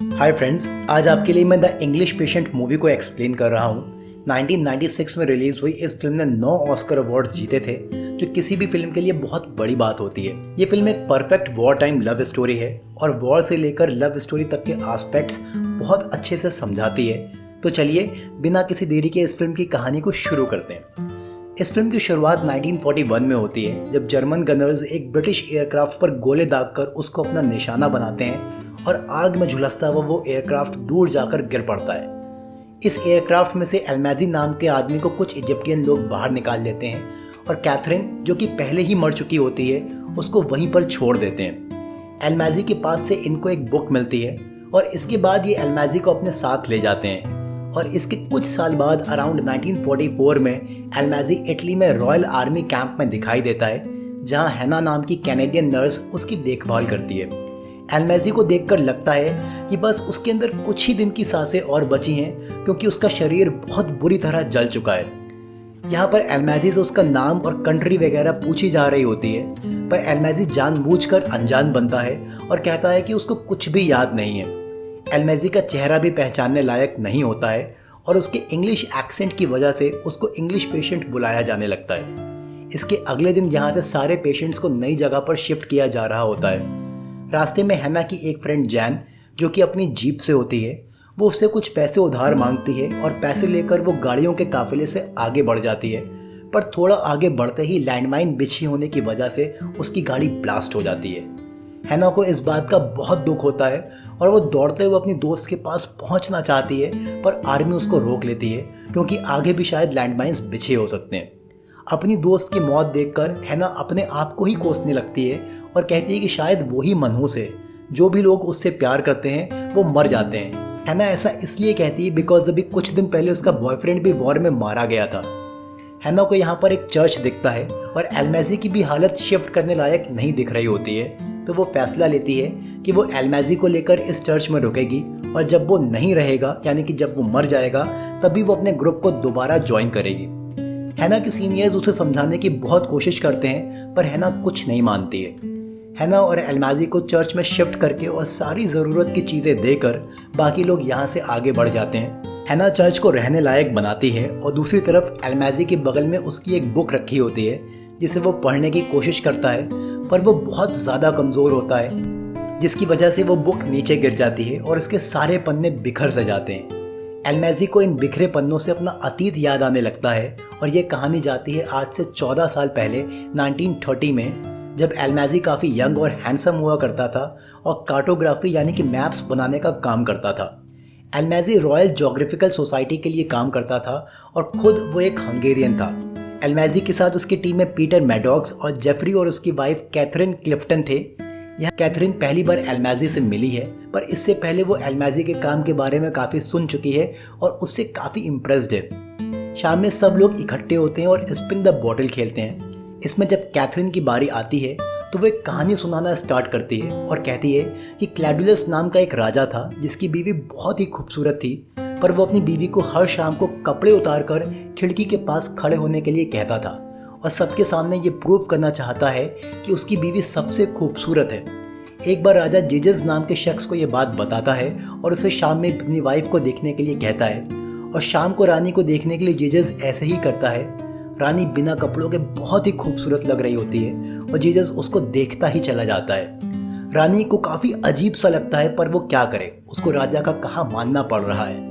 Hi friends, आज आपके लिए मैं द इंग्लिश पेशेंट मूवी को एक्सप्लेन कर रहा हूँ। 1996 में रिलीज हुई इस फिल्म ने 9 ऑस्कर अवार्ड्स जीते थे, जो किसी भी फिल्म के लिए बहुत बड़ी बात होती है। ये फिल्म एक perfect war time love story है और वॉर से लेकर लव स्टोरी तक के एस्पेक्ट्स बहुत अच्छे से समझाती है। तो चलिए बिना किसी देरी के इस फिल्म की कहानी को शुरू करते हैं। इस फिल्म की शुरुआत 1941 में होती है, जब जर्मन गनर्स एक ब्रिटिश एयरक्राफ्ट पर गोले दागकर उसको अपना निशाना बनाते हैं और आग में झुलसता हुआ वो एयरक्राफ्ट दूर जाकर गिर पड़ता है। इस एयरक्राफ्ट में से एल्मेजी नाम के आदमी को कुछ इजिप्टियन लोग बाहर निकाल लेते हैं और कैथरीन, जो कि पहले ही मर चुकी होती है, उसको वहीं पर छोड़ देते हैं। एल्मेजी के पास से इनको एक बुक मिलती है और इसके बाद ये एल्मेजी को अपने साथ ले जाते हैं। और इसके कुछ साल बाद अराउंड 1944 में एल्मेजी इटली में रॉयल आर्मी कैंप में दिखाई देता है, जहां हैना नाम की कैनेडियन नर्स उसकी देखभाल करती है। एल्मेजी को देखकर लगता है कि बस उसके अंदर कुछ ही दिन की सांसें और बची हैं, क्योंकि उसका शरीर बहुत बुरी तरह जल चुका है। यहाँ पर एल्मेजी से उसका नाम और कंट्री वगैरह पूछी जा रही होती है, पर एल्मेजी जानबूझकर अनजान बनता है और कहता है कि उसको कुछ भी याद नहीं है। एल्मेजी का चेहरा भी पहचानने लायक नहीं होता है और उसके इंग्लिश एक्सेंट की वजह से उसको इंग्लिश पेशेंट बुलाया जाने लगता है। इसके अगले दिन यहाँ से सारे पेशेंट्स को नई जगह पर शिफ्ट किया जा रहा होता है। रास्ते में हैना की एक फ्रेंड जैन, जो कि अपनी जीप से होती है, वो उससे कुछ पैसे उधार मांगती है और पैसे लेकर वो गाड़ियों के काफिले से आगे बढ़ जाती है। पर थोड़ा आगे बढ़ते ही लैंडमाइन बिछी होने की वजह से उसकी गाड़ी ब्लास्ट हो जाती है। हैना को इस बात का बहुत दुख होता है और वो दौड़ते हुए अपनी दोस्त के पास पहुंचना चाहती है, पर आर्मी उसको रोक लेती है, क्योंकि आगे भी शायद लैंडमाइंस बिछे हो सकते हैं। अपनी दोस्त की मौत देखकर हैना अपने आप को ही कोसने लगती है और कहती है कि शायद वही मनहूस है। जो भी लोग उससे प्यार करते हैं वो मर जाते हैं। हैना ऐसा इसलिए कहती है बिकॉज अभी कुछ दिन पहले उसका बॉयफ्रेंड भी वॉर में मारा गया था। हैना को यहाँ पर एक चर्च दिखता है और एल्मेजी की भी हालत शिफ्ट करने लायक नहीं दिख रही होती है, तो वो फैसला लेती है कि वो एल्मेजी को लेकर इस चर्च में रुकेगी और जब वो नहीं रहेगा, यानी कि जब वो मर जाएगा, तभी वो अपने ग्रुप को दोबारा ज्वाइन करेगी। हैना के सीनियर्स उसे समझाने की बहुत कोशिश करते हैं, पर हैना कुछ नहीं मानती है। हैना और एल्मेजी को चर्च में शिफ्ट करके और सारी ज़रूरत की चीज़ें देकर बाकी लोग यहाँ से आगे बढ़ जाते हैं। हैना चर्च को रहने लायक बनाती है और दूसरी तरफ एल्मेजी के बगल में उसकी एक बुक रखी होती है, जिसे वो पढ़ने की कोशिश करता है, पर वो बहुत ज़्यादा कमज़ोर होता है, जिसकी वजह से वो बुक नीचे गिर जाती है और उसके सारे पन्ने बिखर से जाते हैं। एल्मेजी को इन बिखरे पन्नों से अपना अतीत याद आने लगता है और ये कहानी जाती है आज से 14 साल पहले 1930 में, जब एल्मेजी काफ़ी यंग और हैंडसम हुआ करता था और कार्टोग्राफी यानी कि मैप्स बनाने का काम करता था। एल्मेजी रॉयल ज्योग्राफिकल सोसाइटी के लिए काम करता था और खुद वो एक हंगेरियन था। एल्मेजी के साथ उसकी टीम में पीटर मैडॉक्स और जेफरी और उसकी वाइफ कैथरीन क्लिफ्टन थे। यहाँ कैथरीन पहली बार एल्मेजी से मिली है, पर इससे पहले वो एल्मेजी के काम के बारे में काफ़ी सुन चुकी है और उससे काफ़ी इम्प्रेस्ड है। शाम में सब लोग इकट्ठे होते हैं और स्पिन द बॉटल खेलते हैं। इसमें जब कैथरीन की बारी आती है तो वो एक कहानी सुनाना स्टार्ट करती है और कहती है कि क्लैडुलस नाम का एक राजा था, जिसकी बीवी बहुत ही खूबसूरत थी, पर वो अपनी बीवी को हर शाम को कपड़े उतारकर खिड़की के पास खड़े होने के लिए कहता था और सबके सामने ये प्रूव करना चाहता है कि उसकी बीवी सबसे खूबसूरत है। एक बार राजा जीजस नाम के शख्स को ये बात बताता है और उसे शाम में अपनी वाइफ को देखने के लिए कहता है और शाम को रानी को देखने के लिए जीजस ऐसे ही करता है। रानी बिना कपड़ों के बहुत ही खूबसूरत लग रही होती है और जीजस उसको देखता ही चला जाता है। रानी को काफ़ी अजीब सा लगता है, पर वो क्या करे, उसको राजा का कहा मानना पड़ रहा है।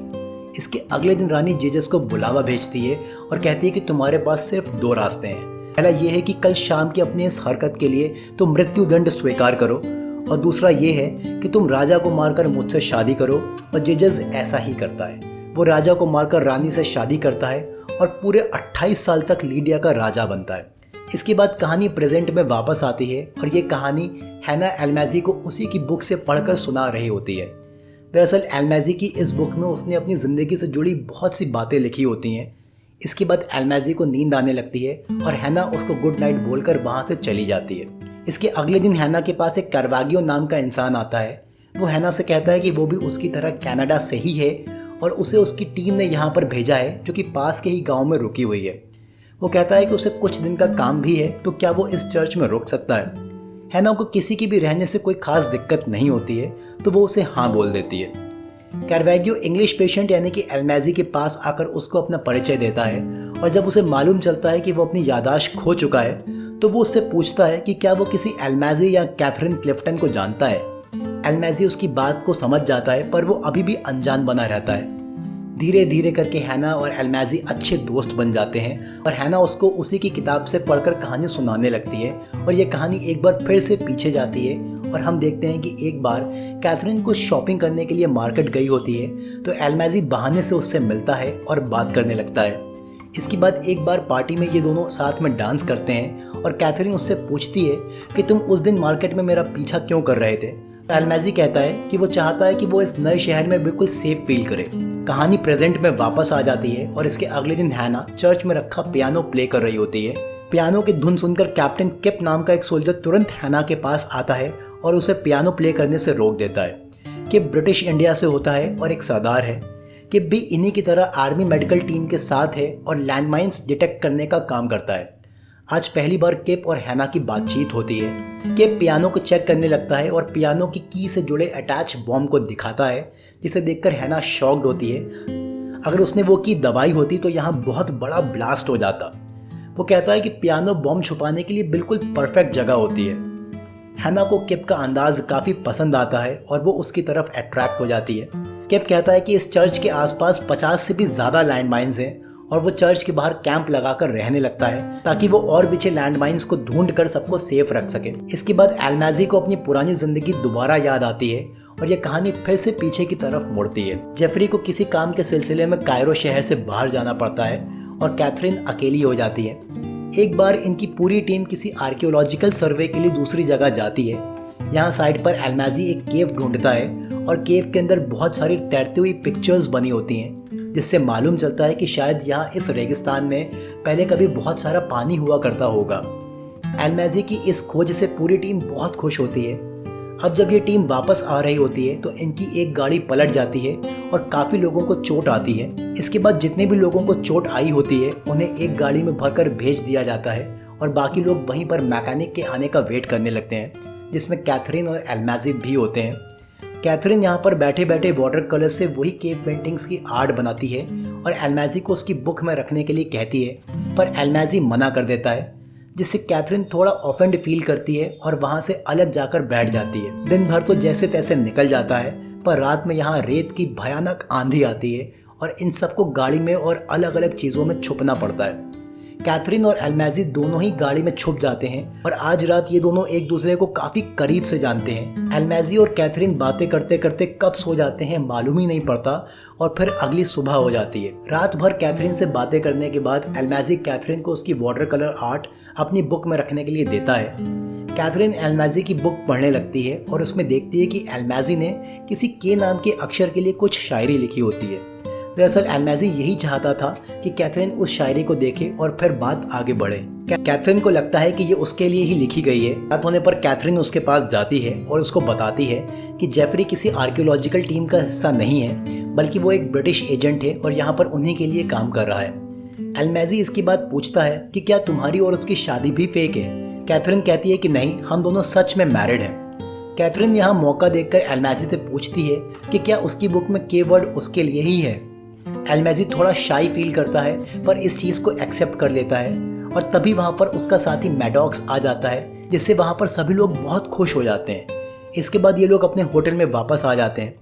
इसके अगले दिन रानी जीजस को बुलावा भेजती है और कहती है कि तुम्हारे पास सिर्फ 2 रास्ते हैं। पहला ये है कि कल शाम की अपनी इस हरकत के लिए तुम मृत्युदंड स्वीकार करो, और दूसरा ये है कि तुम राजा को मारकर मुझसे शादी करो। और जीजस ऐसा ही करता है। वो राजा को मारकर रानी से शादी करता है और पूरे 28 साल तक लीडिया का राजा बनता है। इसके बाद कहानी प्रेजेंट में वापस आती है और ये कहानी हैना एल्मेजी को उसी की बुक से पढ़कर सुना रही होती है। दरअसल एल्मेजी की इस बुक में उसने अपनी ज़िंदगी से जुड़ी बहुत सी बातें लिखी होती हैं। इसके बाद एल्मेजी को नींद आने लगती है और हैना उसको गुड नाइट बोलकर वहाँ से चली जाती है। इसके अगले दिन हैना के पास एक कार्वागियो नाम का इंसान आता है। वो हैना से कहता है कि वो भी उसकी तरह कनाडा से ही है और उसे उसकी टीम ने यहाँ पर भेजा है, जो कि पास के ही गांव में रुकी हुई है। वो कहता है कि उसे कुछ दिन का काम भी है, तो क्या वो इस चर्च में रुक सकता है। हैना को किसी की भी रहने से कोई खास दिक्कत नहीं होती है, तो वो उसे हाँ बोल देती है। कार्वेगियो इंग्लिश पेशेंट यानी कि एल्मेजी के पास आकर उसको अपना परिचय देता है, और जब उसे मालूम चलता है कि वो अपनी याददाश्त खो चुका है तो वो उससे पूछता है कि क्या वो किसी एल्मेजी या कैथरीन क्लिफ्टन को जानता है। एल्मेजी उसकी बात को समझ जाता है, पर वो अभी भी अनजान बना रहता है। धीरे धीरे करके हैना और एल्मेजी अच्छे दोस्त बन जाते हैं और हैना उसको उसी की किताब से पढ़कर कहानी सुनाने लगती है, और ये कहानी एक बार फिर से पीछे जाती है और हम देखते हैं कि एक बार कैथरीन को शॉपिंग करने के लिए मार्केट गई होती है, तो एल्मेजी बहाने से उससे मिलता है और बात करने लगता है। इसके बाद एक बार पार्टी में ये दोनों साथ में डांस करते हैं और कैथरीन उससे पूछती है कि तुम उस दिन मार्केट में मेरा पीछा क्यों कर रहे थे। एल्मेजी कहता है कि वो चाहता है कि वो इस नए शहर में बिल्कुल सेफ फील करे। कहानी प्रेजेंट में वापस आ जाती है और इसके अगले दिन हैना चर्च में रखा पियानो प्ले कर रही होती है। पियानो की धुन सुनकर कैप्टन किप नाम का एक सोल्जर तुरंत हैना के पास आता है और उसे पियानो प्ले करने से रोक देता है। किप ब्रिटिश इंडिया से होता है और एक सरदार है। किप भी इन्हीं की तरह आर्मी मेडिकल टीम के साथ है और लैंडमाइंस डिटेक्ट करने का काम करता है। आज पहली बार किप और हैना की बातचीत होती है। किप पियानो को चेक करने लगता है और पियानो की की से जुड़े अटैच बॉम्ब को दिखाता है, जिसे देखकर हैना शॉक्ड होती है। अगर उसने वो की दबाई होती तो यहाँ बहुत बड़ा ब्लास्ट हो जाता। वो कहता है कि पियानो बॉम्ब छुपाने के लिए बिल्कुल परफेक्ट जगह होती है। हैना को किप का अंदाज काफ़ी पसंद आता है और वो उसकी तरफ अट्रैक्ट हो जाती है। किप कहता है कि इस चर्च के आसपास 50 से भी ज़्यादा लैंडमाइंस हैं और वो चर्च के बाहर कैंप लगाकर रहने लगता है ताकि वो और पीछे लैंडमाइंस को ढूंढ कर सबको सेफ रख सके। इसके बाद एल्मेजी को अपनी पुरानी जिंदगी दोबारा याद आती है और ये कहानी फिर से पीछे की तरफ मुड़ती है। जेफरी को किसी काम के सिलसिले में कायरो शहर से बाहर जाना पड़ता है और कैथरीन अकेली हो जाती है। एक बार इनकी पूरी टीम किसी आर्कियोलॉजिकल सर्वे के लिए दूसरी जगह जाती है। यहाँ साइड पर एल्मेजी एक केव ढूंढता है और केव के अंदर बहुत सारी तैरती हुई पिक्चर्स बनी होती हैं, जिससे मालूम चलता है कि शायद यहाँ इस रेगिस्तान में पहले कभी बहुत सारा पानी हुआ करता होगा। एल्मेजी की इस खोज से पूरी टीम बहुत खुश होती है। अब जब ये टीम वापस आ रही होती है तो इनकी एक गाड़ी पलट जाती है और काफ़ी लोगों को चोट आती है। इसके बाद जितने भी लोगों को चोट आई होती है उन्हें एक गाड़ी में भरकर भेज दिया जाता है और बाकी लोग वहीं पर मैकेनिक के आने का वेट करने लगते हैं, जिसमें कैथरीन और एल्मेजी भी होते हैं। कैथरीन यहाँ पर बैठे बैठे वाटर कलर से वही केव पेंटिंग्स की आर्ट बनाती है और एल्मेजी को उसकी बुक में रखने के लिए कहती है, पर एल्मेजी मना कर देता है, जिससे कैथरीन थोड़ा ऑफेंड फील करती है और वहाँ से अलग जाकर बैठ जाती है। दिन भर तो जैसे तैसे निकल जाता है, पर रात में यहाँ रेत की भयानक आंधी आती है और इन सबको गाड़ी में और अलग अलग चीज़ों में छुपना पड़ता है। कैथरीन और एल्मेजी दोनों ही गाड़ी में छुप जाते हैं और आज रात ये दोनों एक दूसरे को काफ़ी करीब से जानते हैं। एल्मेजी और कैथरीन बातें करते करते कब सो जाते हैं मालूम ही नहीं पड़ता और फिर अगली सुबह हो जाती है। रात भर कैथरीन से बातें करने के बाद एल्मेजी कैथरीन को उसकी वाटर कलर आर्ट अपनी बुक में रखने के लिए देता है। कैथरीन एल्मेजी की बुक पढ़ने लगती है और उसमें देखती है कि एल्मेजी ने किसी के नाम के अक्षर के लिए कुछ शायरी लिखी होती है। दरअसल एल्मेजी यही चाहता था कि कैथरीन उस शायरी को देखे और फिर बात आगे बढ़े। कैथरीन को लगता है कि ये उसके लिए ही लिखी गई है। रात होने पर कैथरीन उसके पास जाती है और उसको बताती है कि जेफरी किसी आर्कियोलॉजिकल टीम का हिस्सा नहीं है, बल्कि वो एक ब्रिटिश एजेंट है और यहाँ पर उन्हीं के लिए काम कर रहा है। एल्मेजी इसकी बात पूछता है कि क्या तुम्हारी और उसकी शादी भी फेक है। कैथरीन कहती है कि नहीं, हम दोनों सच में मैरिड हैं। कैथरीन यहाँ मौका देखकर एल्मेजी से पूछती है कि क्या उसकी बुक में के वर्ड उसके लिए ही है। एल्मेजी थोड़ा शाई फील करता है, पर इस चीज़ को एक्सेप्ट कर लेता है और तभी वहाँ पर उसका साथी मैडॉक्स आ जाता है, जिससे वहाँ पर सभी लोग बहुत खुश हो जाते हैं। इसके बाद ये लोग अपने होटल में वापस आ जाते हैं।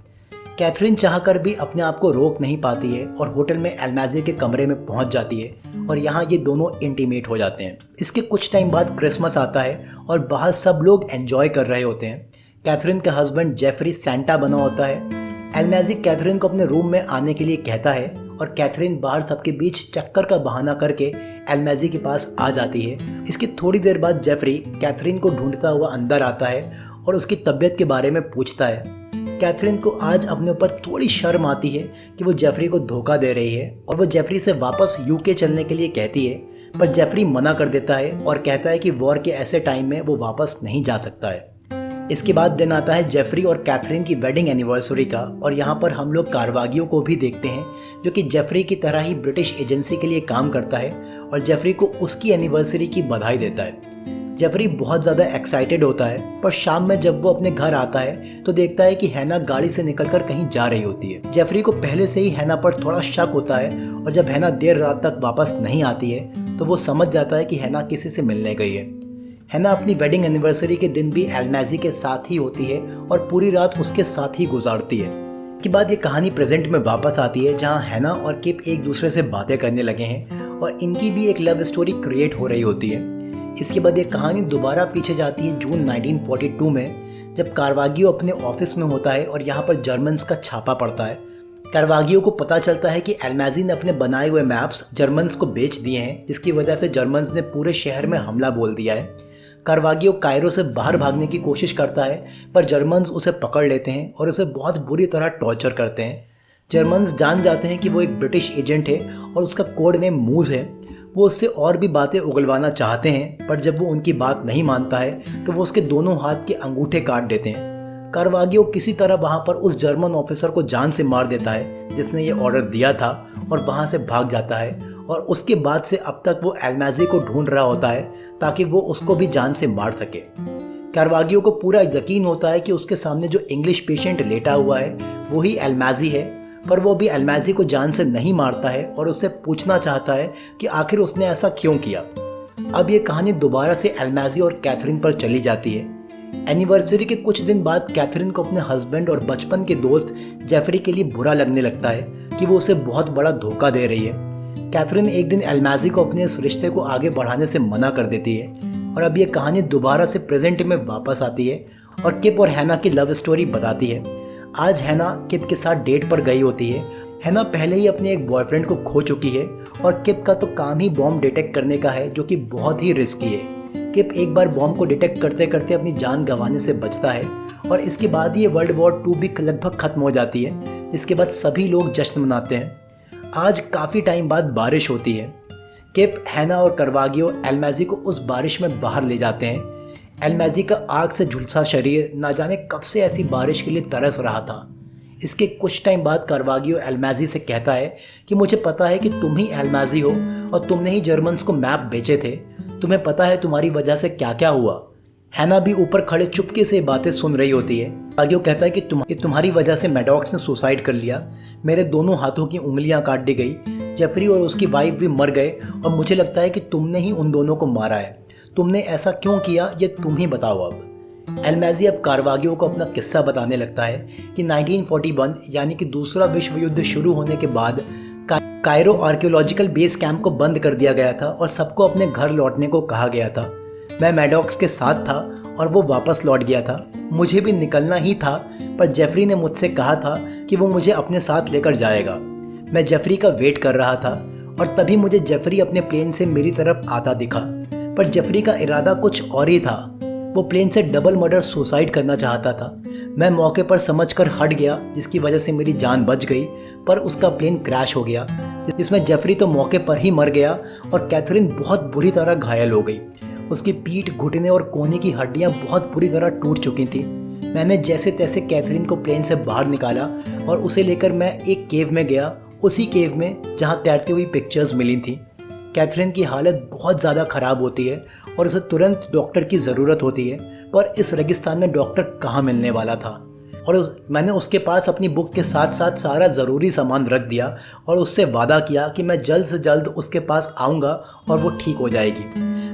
कैथरीन चाहकर भी अपने आप को रोक नहीं पाती है और होटल में एल्मेजी के कमरे में पहुँच जाती है और यहाँ ये दोनों इंटीमेट हो जाते हैं। इसके कुछ टाइम बाद क्रिसमस आता है और बाहर सब लोग एंजॉय कर रहे होते हैं। कैथरीन का हस्बैंड जेफरी सेंटा बना होता है। एल्मेजी कैथरीन को अपने रूम में आने के लिए कहता है और कैथरीन बाहर सबके बीच चक्कर का बहाना करके एल्मेजी के पास आ जाती है। इसकी थोड़ी देर बाद जेफरी कैथरीन को ढूंढता हुआ अंदर आता है और उसकी तबीयत के बारे में पूछता है। कैथरीन को आज अपने ऊपर थोड़ी शर्म आती है कि वो जेफरी को धोखा दे रही है और वो जेफरी से वापस यूके चलने के लिए कहती है, पर जेफरी मना कर देता है और कहता है कि वॉर के ऐसे टाइम में वो वापस नहीं जा सकता है। इसके बाद दिन आता है जेफरी और कैथरीन की वेडिंग एनिवर्सरी का और यहाँ पर हम लोग कारवागियों को भी देखते हैं, जो कि जेफरी की तरह ही ब्रिटिश एजेंसी के लिए काम करता है और जेफरी को उसकी एनिवर्सरी की बधाई देता है। जेफरी बहुत ज़्यादा एक्साइटेड होता है, पर शाम में जब वो अपने घर आता है तो देखता है कि हैना गाड़ी से निकलकर कहीं जा रही होती है। जेफरी को पहले से ही हैना पर थोड़ा शक होता है और जब हैना देर रात तक वापस नहीं आती है तो वो समझ जाता है कि हैना किसी से मिलने गई है। हैना अपनी वेडिंग एनिवर्सरी के दिन भी एलमैजी के साथ ही होती है और पूरी रात उसके साथ ही गुजारती है। इसके बाद ये कहानी प्रेजेंट में वापस आती है, जहाँ हैना और किप एक दूसरे से बातें करने लगे हैं और इनकी भी एक लव स्टोरी क्रिएट हो रही होती है। इसके बाद ये कहानी दोबारा पीछे जाती है जून 1942 में, जब कार्वागियो अपने ऑफिस में होता है और यहाँ पर जर्मन्स का छापा पड़ता है। कार्वागियो को पता चलता है कि एलमैजी ने अपने बनाए हुए मैप्स जर्मन्स को बेच दिए हैं, जिसकी वजह से जर्मन्स ने पूरे शहर में हमला बोल दिया है। कार्वागियो कायरो से बाहर भागने की कोशिश करता है, पर जर्मन्स उसे पकड़ लेते हैं और उसे बहुत बुरी तरह टॉर्चर करते हैं। जर्मन्स जान जाते हैं कि वो एक ब्रिटिश एजेंट है और उसका कोड नेम मूज है। वो उससे और भी बातें उगलवाना चाहते हैं, पर जब वो उनकी बात नहीं मानता है तो वो उसके दोनों हाथ के अंगूठे काट देते हैं। कार्वागियो किसी तरह वहाँ पर उस जर्मन ऑफिसर को जान से मार देता है जिसने ये ऑर्डर दिया था और वहाँ से भाग जाता है। और उसके बाद से अब तक वो एलमैजी को ढूंढ रहा होता है ताकि वो उसको भी जान से मार सके। कार्वागियो को पूरा यकीन होता है कि उसके सामने जो इंग्लिश पेशेंट लेटा हुआ है वही एलमैजी है, पर वो भी एलमैजी को जान से नहीं मारता है और उससे पूछना चाहता है कि आखिर उसने ऐसा क्यों किया। अब ये कहानी दोबारा से एलमैजी और कैथरीन पर चली जाती है। एनिवर्सरी के कुछ दिन बाद कैथरीन को अपने हस्बैंड और बचपन के दोस्त जेफरी के लिए बुरा लगने लगता है कि वो उसे बहुत बड़ा धोखा दे रही है। कैथरीन एक दिन एलमैजी को अपने इस रिश्ते को आगे बढ़ाने से मना कर देती है और अब ये कहानी दोबारा से प्रेजेंट में वापस आती है और किप और हैना की लव स्टोरी बताती है। आज हैना किप के साथ डेट पर गई होती है। हैना पहले ही अपने एक बॉयफ्रेंड को खो चुकी है और किप का तो काम ही बॉम्ब डिटेक्ट करने का है, जो कि बहुत ही रिस्की है। किप एक बार बॉम्ब को डिटेक्ट करते करते अपनी जान गंवाने से बचता है और इसके बाद ये वर्ल्ड वॉर 2 भी लगभग खत्म हो जाती है, जिसके बाद सभी लोग जश्न मनाते हैं। आज काफ़ी टाइम बाद बारिश होती है। किप, हैना और कार्वागियो एलमैजी को उस बारिश में बाहर ले जाते हैं। एलमैजी का आग से झुलसा शरीर ना जाने कब से ऐसी बारिश के लिए तरस रहा था। इसके कुछ टाइम बाद कार्वागियो एलमैजी से कहता है कि मुझे पता है कि तुम ही एलमैजी हो और तुमने ही जर्मन्स को मैप बेचे थे। तुम्हें पता है तुम्हारी वजह से क्या क्या हुआ। हैना भी ऊपर खड़े चुपके से बातें सुन रही होती है। कार्वागियो कहता है कि तुम्हारी वजह से मैडॉक्स ने सुसाइड कर लिया, मेरे दोनों हाथों की उंगलियां काट दी गई, जेफरी और उसकी वाइफ भी मर गए और मुझे लगता है कि तुमने ही उन दोनों को मारा है। तुमने ऐसा क्यों किया ये तुम ही बताओ। अब एलमैजी अब कार्वागियो को अपना किस्सा बताने लगता है कि 1941 यानी कि दूसरा विश्व युद्ध शुरू होने के बाद कायरो आर्कियोलॉजिकल बेस कैंप को बंद कर दिया गया था और सबको अपने घर लौटने को कहा गया था। मैं मैडॉक्स के साथ था और वो वापस लौट गया था। मुझे भी निकलना ही था, पर जेफरी ने मुझसे कहा था कि वो मुझे अपने साथ लेकर जाएगा। मैं जेफरी का वेट कर रहा था और तभी मुझे जेफरी अपने प्लेन से मेरी तरफ आता दिखा, पर जेफरी का इरादा कुछ और ही था। वो प्लेन से डबल मर्डर सुसाइड करना चाहता था। मैं मौके पर समझकर हट गया, जिसकी वजह से मेरी जान बच गई, पर उसका प्लेन क्रैश हो गया, जिसमें जेफरी तो मौके पर ही मर गया और कैथरीन बहुत बुरी तरह घायल हो गई। उसकी पीठ, घुटने और कोहनी की हड्डियां बहुत बुरी तरह टूट चुकी थी। मैंने जैसे तैसे कैथरीन को प्लेन से बाहर निकाला और उसे लेकर मैं एक केव में गया, उसी केव में जहां तैरती हुई पिक्चर्स मिली थी। कैथरीन की हालत बहुत ज़्यादा ख़राब होती है और उसे तुरंत डॉक्टर की ज़रूरत होती है, पर इस रेगिस्तान में डॉक्टर कहाँ मिलने वाला था। और मैंने उसके पास अपनी बुक के साथ साथ सारा ज़रूरी सामान रख दिया और उससे वादा किया कि मैं जल्द से जल्द उसके पास आऊँगा और वो ठीक हो जाएगी।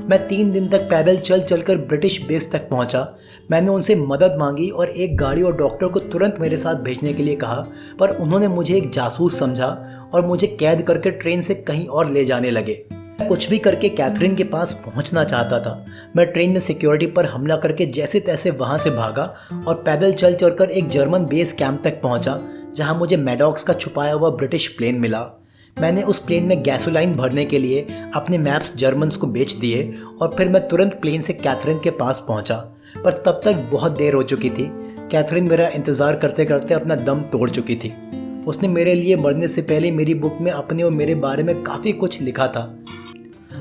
मैं 3 दिन तक पैदल चल चलकर ब्रिटिश बेस तक पहुंचा। मैंने उनसे मदद मांगी और एक गाड़ी और डॉक्टर को तुरंत मेरे साथ भेजने के लिए कहा, पर उन्होंने मुझे एक जासूस समझा और मुझे कैद करके ट्रेन से कहीं और ले जाने लगे। कुछ भी करके कैथरीन के पास पहुंचना चाहता था। मैं ट्रेन में सिक्योरिटी पर हमला करके जैसे तैसे वहां से भागा और पैदल चल चलकर एक जर्मन बेस कैंप तक पहुंचा, जहां मुझे मैडॉक्स का छुपाया हुआ ब्रिटिश प्लेन मिला। मैंने उस प्लेन में गैसोलाइन भरने के लिए अपने मैप्स जर्मन्स को बेच दिए और फिर मैं तुरंत प्लेन से कैथरीन के पास पहुंचा, पर तब तक बहुत देर हो चुकी थी। कैथरीन मेरा इंतज़ार करते करते अपना दम तोड़ चुकी थी। उसने मेरे लिए मरने से पहले मेरी बुक में अपने और मेरे बारे में काफ़ी कुछ लिखा था।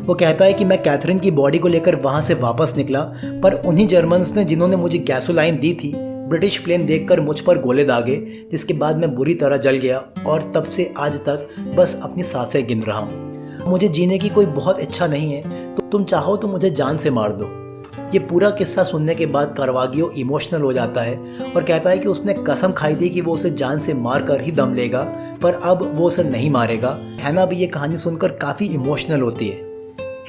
वो कहता है कि मैं कैथरीन की बॉडी को लेकर वहाँ से वापस निकला, पर उन्हीं जर्मन्स ने जिन्होंने मुझे गैसोलाइन दी थी ब्रिटिश प्लेन देखकर मुझ पर गोले दागे, जिसके बाद मैं बुरी तरह जल गया और तब से आज तक बस अपनी सांसें गिन रहा हूँ। मुझे जीने की कोई बहुत इच्छा नहीं है, तो तुम चाहो तो मुझे जान से मार दो। ये पूरा किस्सा सुनने के बाद कार्वागियो इमोशनल हो जाता है और कहता है कि उसने कसम खाई थी कि वो उसे जान से मार कर ही दम लेगा, पर अब वो उसे नहीं मारेगा। हैना भी ये कहानी सुनकर काफ़ी इमोशनल होती है।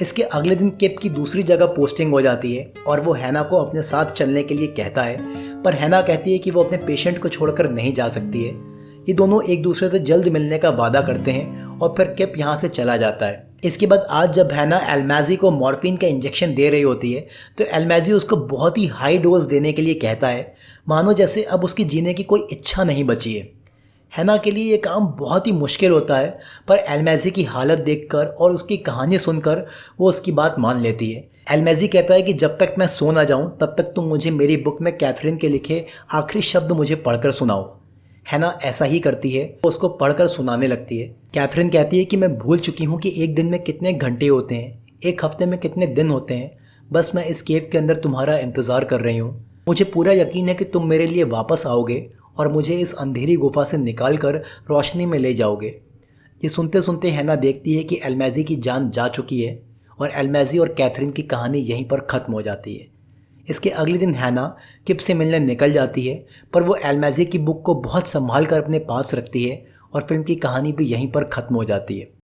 इसके अगले दिन किप की दूसरी जगह पोस्टिंग हो जाती है और वो हैना को अपने साथ चलने के लिए कहता है, पर हैना कहती है कि वो अपने पेशेंट को छोड़कर नहीं जा सकती है। ये दोनों एक दूसरे से जल्द मिलने का वादा करते हैं और फिर किप यहाँ से चला जाता है। इसके बाद आज जब हैना एलमैजी को मॉर्फिन का इंजेक्शन दे रही होती है तो एलमैजी उसको बहुत ही हाई डोज देने के लिए कहता है, मानो जैसे अब उसकी जीने की कोई इच्छा नहीं बची है। हैना के लिए ये काम बहुत ही मुश्किल होता है, पर एलमैजी की हालत देखकर और उसकी कहानी सुनकर वो उसकी बात मान लेती है। एलमैजी कहता है कि जब तक मैं सो ना जाऊं तब तक तुम मुझे मेरी बुक में कैथरीन के लिखे आखिरी शब्द मुझे पढ़कर सुनाओ। हैना ऐसा ही करती है, वो उसको पढ़कर सुनाने लगती है। कैथरीन कहती है कि मैं भूल चुकी हूँ कि एक दिन में कितने घंटे होते हैं, एक हफ्ते में कितने दिन होते हैं, बस मैं इस केव के अंदर तुम्हारा इंतज़ार कर रही हूँ। मुझे पूरा यकीन है कि तुम मेरे लिए वापस आओगे और मुझे इस अंधेरी गुफा से निकाल कर रोशनी में ले जाओगे। ये सुनते सुनते हैना देखती है कि एलमैजी की जान जा चुकी है और एलमैजी और कैथरीन की कहानी यहीं पर ख़त्म हो जाती है। इसके अगले दिन हैना किप से मिलने निकल जाती है, पर वो एलमैजी की बुक को बहुत संभाल कर अपने पास रखती है और फिल्म की कहानी भी यहीं पर ख़त्म हो जाती है।